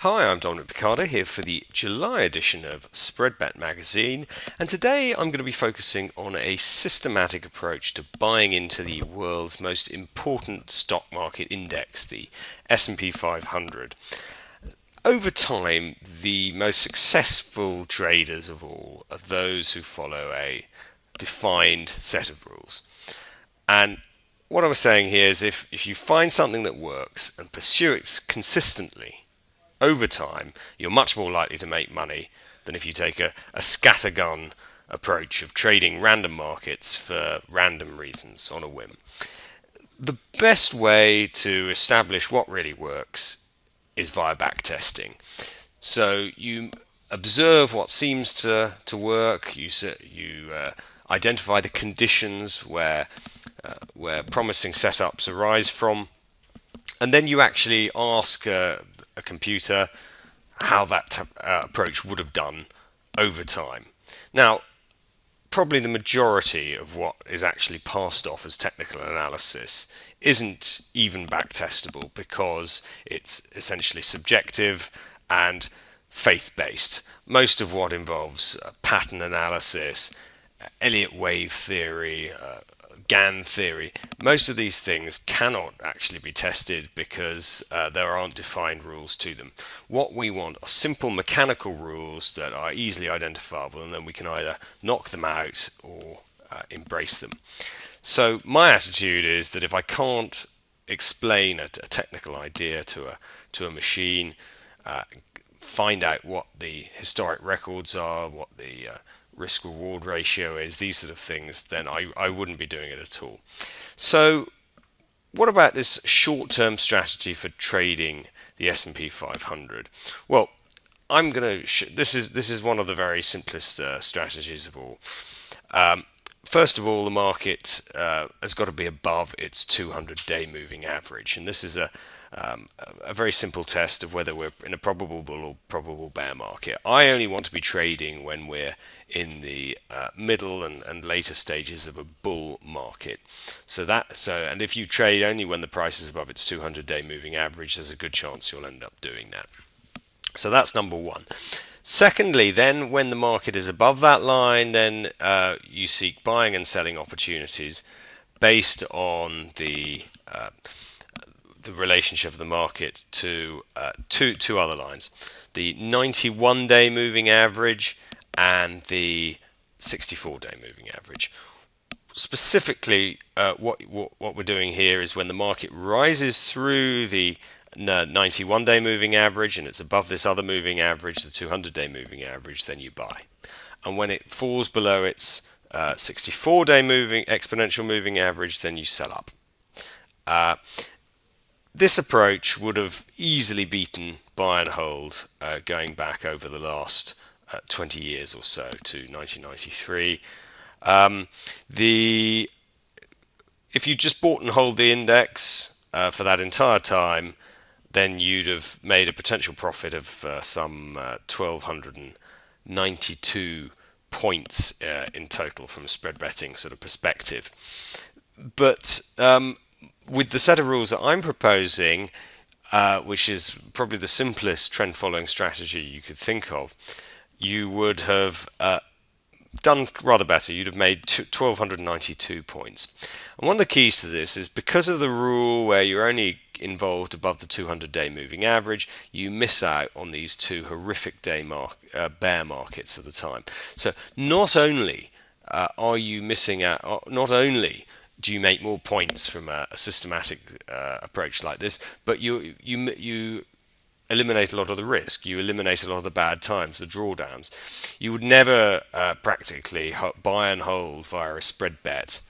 Hi, I'm Dominic Picardo here for the July edition of Spreadbet magazine, and today I'm going to be focusing on a systematic approach to buying into the world's most important stock market index, the S&P 500. Over time, the most successful traders of all are those who follow a defined set of rules. And what I was saying here is if you find something that works and pursue it consistently, over time, you're much more likely to make money than if you take a scattergun approach of trading random markets for random reasons on a whim. The best way to establish what really works is via backtesting. So you observe what seems to work, you identify the conditions where promising setups arise from, and then you actually ask a computer how that approach would have done over time. Now, probably the majority of what is actually passed off as technical analysis isn't even backtestable because it's essentially subjective and faith-based. Most of what involves pattern analysis, Elliott wave theory, Gann theory, most of these things cannot actually be tested because there aren't defined rules to them. What we want are simple mechanical rules that are easily identifiable, and then we can either knock them out or embrace them. So my attitude is that if I can't explain a technical idea to a machine, find out what the historic records are, what the risk reward ratio is, these sort of things, then I wouldn't be doing it at all. So what about this short-term strategy for trading the S&P 500? Well, I'm going to this is one of the very simplest strategies of all. First of all, the market has got to be above its 200-day moving average, and this is a very simple test of whether we're in a probable bull or probable bear market. I only want to be trading when we're in the middle and later stages of a bull market. And if you trade only when the price is above its 200-day moving average, there's a good chance you'll end up doing that. So that's number one. Secondly, then when the market is above that line, then you seek buying and selling opportunities based on the relationship of the market to two other lines, the 91-day moving average and the 64-day moving average. Specifically, what we're doing here is when the market rises through the 91-day moving average and it's above this other moving average, the 200-day moving average, then you buy. And when it falls below its 64-day moving exponential moving average, then you sell up. This approach would have easily beaten buy and hold going back over the last 20 years or so to 1993. If you just bought and hold the index for that entire time, then you'd have made a potential profit of some 1,292 points in total from a spread betting sort of perspective. But with the set of rules that I'm proposing, which is probably the simplest trend following strategy you could think of, you would have done rather better. You'd have made 1,292 points. And one of the keys to this is because of the rule where you're only involved above the 200-day moving average, you miss out on these two horrific bear markets at the time. So not only are you missing out, not only do you make more points from a systematic approach like this, but you eliminate a lot of the risk. You eliminate a lot of the bad times, the drawdowns. You would never practically buy and hold via a spread bet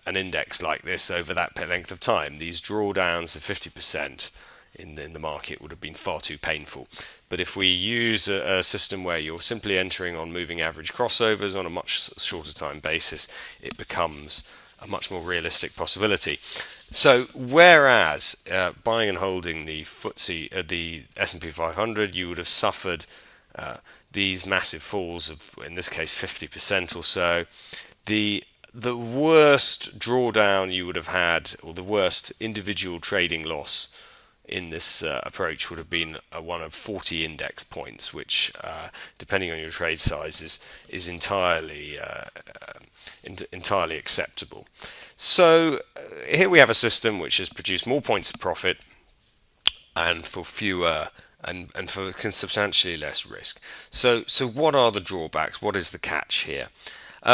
an index like this over that length of time. These drawdowns of 50% in the market would have been far too painful. But if we use a system where you're simply entering on moving average crossovers on a much shorter time basis, it becomes a much more realistic possibility. So whereas buying and holding the FTSE, the S&P 500, you would have suffered these massive falls of, in this case, 50% or so. The worst drawdown you would have had, or the worst individual trading loss in this approach would have been one of 40 index points, which, depending on your trade size, is entirely acceptable. So here we have a system which has produced more points of profit and for fewer and for substantially less risk. So what are the drawbacks? What is the catch here?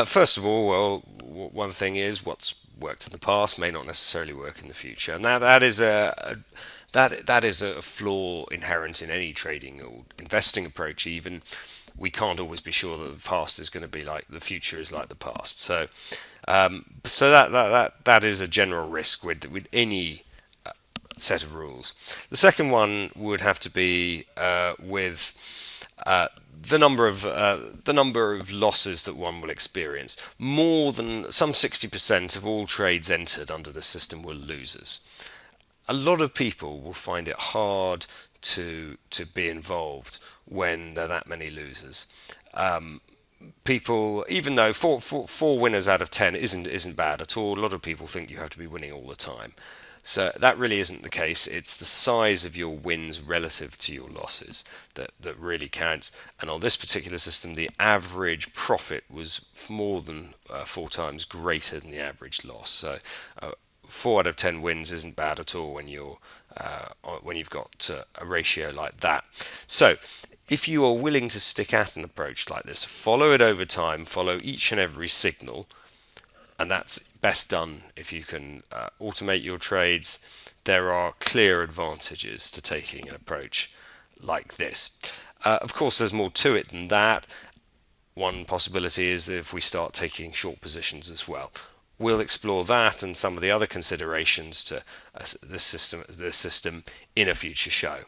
First of all, well, one thing is what's worked in the past may not necessarily work in the future, and that is a flaw inherent in any trading or investing approach. Even we can't always be sure that the past is going to be like the future is like the past. So that is a general risk with any set of rules. The second one would have to be with the number of losses that one will experience. More than some 60% of all trades entered under the system were losers. A lot of people will find it hard to be involved when there are that many losers. People, even though four winners out of 10 isn't bad at all, a lot of people think you have to be winning all the time. So that really isn't the case. It's the size of your wins relative to your losses that really counts. And on this particular system, the average profit was more than 4 times greater than the average loss. So 4 out of 10 wins isn't bad at all when you've got a ratio like that. So if you are willing to stick at an approach like this, follow it over time, follow each and every signal, and that's best done if you can automate your trades. There are clear advantages to taking an approach like this. Of course, there's more to it than that. One possibility is that if we start taking short positions as well. We'll explore that and some of the other considerations to this system in a future show.